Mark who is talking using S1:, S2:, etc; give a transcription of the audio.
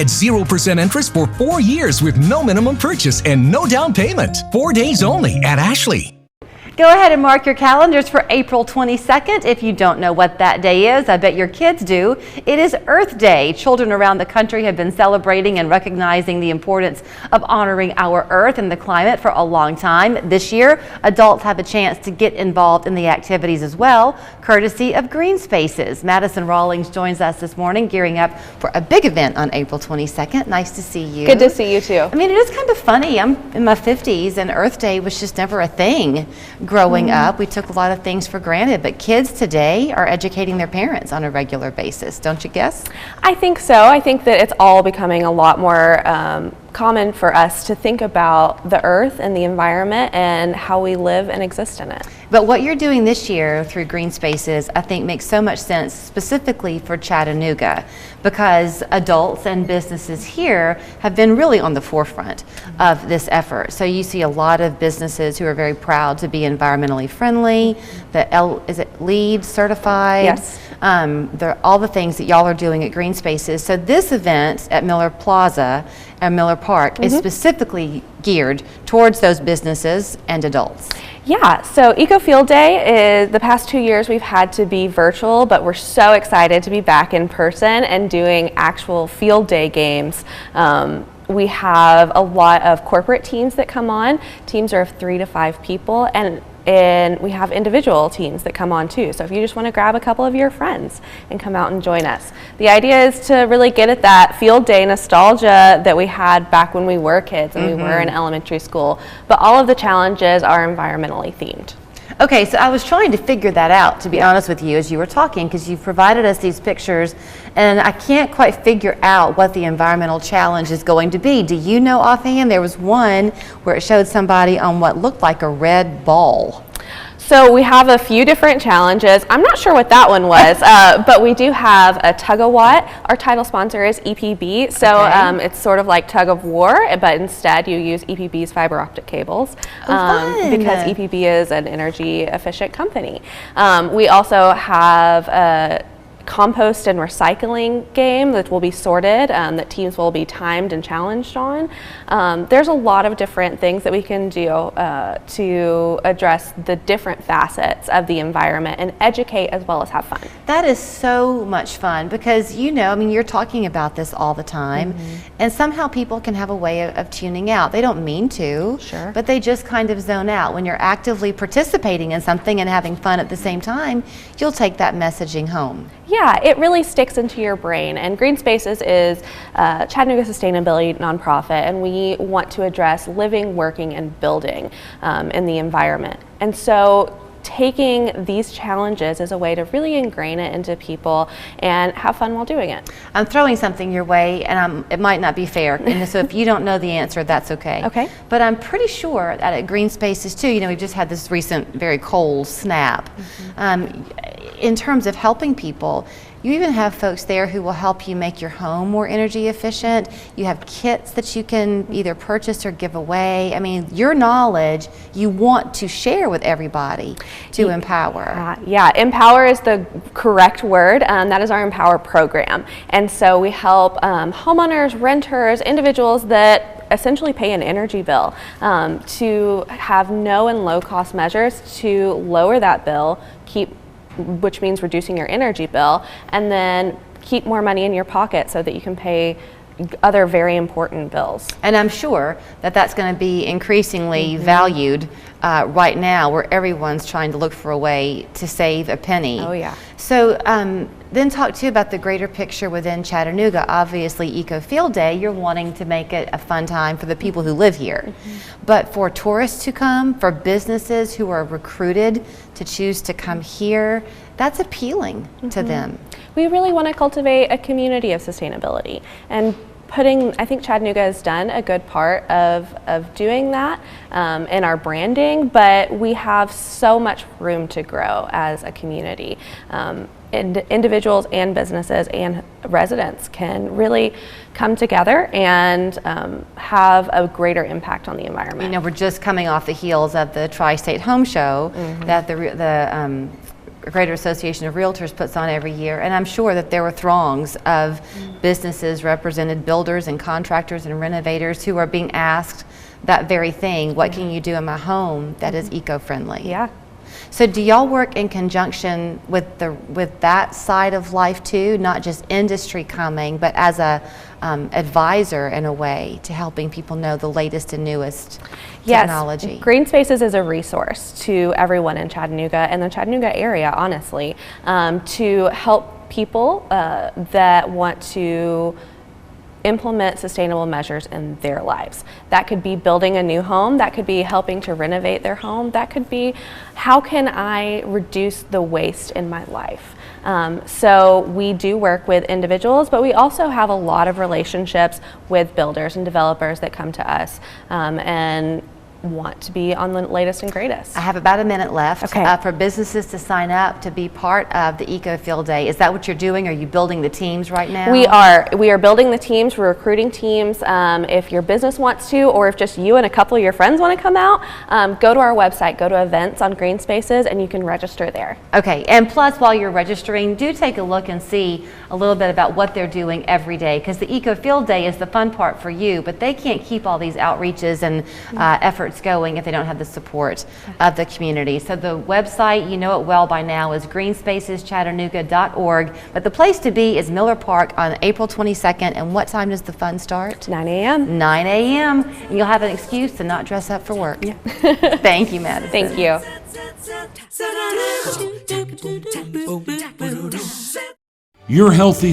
S1: At 0% interest for 4 years with no minimum purchase and no down payment. 4 days only at Ashley.
S2: Go ahead and mark your calendars for April 22nd. If you don't know what that day is, I bet your kids do. It is Earth Day. Children around the country have been celebrating and recognizing the importance of honoring our Earth and the climate for a long time. This year, adults have a chance to get involved in the activities as well, courtesy of Green Spaces. Madison Rawlings joins us this morning, gearing up for a big event on April 22nd. Nice to see you.
S3: Good to see you too.
S2: I mean, it is kind of funny. I'm in my 50s and Earth Day was just never a thing. Growing up, we took a lot of things for granted, but kids today are educating their parents on a regular basis, don't you guess?
S3: I think so. I think that it's all becoming a lot more common for us to think about the earth and the environment and how we live and exist in it.
S2: But what you're doing this year through Green Spaces, I think makes so much sense specifically for Chattanooga, because adults and businesses here have been really on the forefront of this effort. So you see a lot of businesses who are very proud to be environmentally friendly, is it LEED certified?
S3: Yes.
S2: All the things that y'all are doing at Green Spaces. So this event at Miller Plaza and Miller Park is specifically geared towards those businesses and adults.
S3: Yeah, so Eco Field Day is, the past 2 years we've had to be virtual, but we're so excited to be back in person and doing actual field day games. We have a lot of corporate teams that come on. Teams are of 3 to 5 people, and we have individual teams that come on too. So if you just want to grab a couple of your friends and come out and join us. The idea is to really get at that field day nostalgia that we had back when we were kids and we were in elementary school. But all of the challenges are environmentally themed.
S2: Okay, so I was trying to figure that out, to be honest with you, as you were talking, because you've provided us these pictures, and I can't quite figure out what the environmental challenge is going to be. Do you know offhand? There was one where it showed somebody on what looked like a red ball.
S3: So we have a few different challenges. I'm not sure what that one was, but we do have a tug of war. Our title sponsor is EPB, so it's sort of like tug of war, but instead you use EPB's fiber optic cables because EPB is an energy efficient company. We also have a compost and recycling game that will be sorted, that teams will be timed and challenged on. There's a lot of different things that we can do to address the different facets of the environment and educate as well as have fun.
S2: That is so much fun because, you know, I mean, you're talking about this all the time, and somehow people can have a way of tuning out. They don't mean to, but they just kind of zone out. When you're actively participating in something and having fun at the same time, you'll take that messaging home.
S3: Yeah, it really sticks into your brain. And Green Spaces is a Chattanooga sustainability nonprofit, and we want to address living, working, and building in the environment. And so taking these challenges is a way to really ingrain it into people and have fun while doing it.
S2: I'm throwing something your way, and it might not be fair, and so if you don't know the answer, that's okay.
S3: Okay.
S2: But I'm pretty sure that at Green Spaces too, you know, we've just had this recent very cold snap. In terms of helping people, you even have folks there who will help you make your home more energy efficient. You have kits that you can either purchase or give away. I mean, your knowledge you want to share with everybody to empower.
S3: Yeah, empower is the correct word. That is our Empower program. And so we help homeowners, renters, individuals that essentially pay an energy bill to have no and low cost measures to lower that bill, which means reducing your energy bill, and then keep more money in your pocket so that you can pay other very important bills.
S2: And I'm sure that that's going to be increasingly valued right now, where everyone's trying to look for a way to save a penny.
S3: Oh yeah.
S2: So then talk to you about the greater picture within Chattanooga. Obviously, Eco Field Day, you're wanting to make it a fun time for the people who live here. But for tourists to come, for businesses who are recruited to choose to come here, that's appealing to them.
S3: We really want to cultivate a community of sustainability, and I think Chattanooga has done a good part of doing that in our branding, but we have so much room to grow as a community. And individuals and businesses and residents can really come together and have a greater impact on the environment.
S2: You know, we're just coming off the heels of the Tri-State Home Show that the Greater Association of Realtors puts on every year, and I'm sure that there were throngs of businesses represented, builders and contractors and renovators who are being asked that very thing. What can you do in my home that is eco-friendly?
S3: Yeah.
S2: So do y'all work in conjunction with that side of life too, not just industry coming, but as a advisor in a way to helping people know the latest and newest technology?
S3: Yes, Green Spaces is a resource to everyone in Chattanooga and the Chattanooga area, honestly, to help people that want to implement sustainable measures in their lives. That could be building a new home, that could be helping to renovate their home, that could be how can I reduce the waste in my life. So we do work with individuals, but we also have a lot of relationships with builders and developers that come to us and want to be on the latest and greatest.
S2: I have about a minute left.
S3: Okay.
S2: For businesses to sign up to be part of the Eco Field Day. Is that what you're doing? Are you building the teams right now?
S3: We are building the teams, we're recruiting teams. If your business wants to, or if just you and a couple of your friends want to come out, go to our website, go to events on Green Spaces, and you can register there.
S2: Okay, and plus while you're registering, do take a look and see a little bit about what they're doing every day, because the Eco Field Day is the fun part for you, but they can't keep all these outreaches and efforts going if they don't have the support of the community. So the website, you know it well by now, is greenspaceschattanooga.org, but the place to be is Miller Park on April 22nd. And what time does the fun start?
S3: 9 a.m.
S2: 9 a.m. And you'll have an excuse to not dress up for work. Yeah. Thank you, Madison.
S3: Thank you.
S4: Your healthy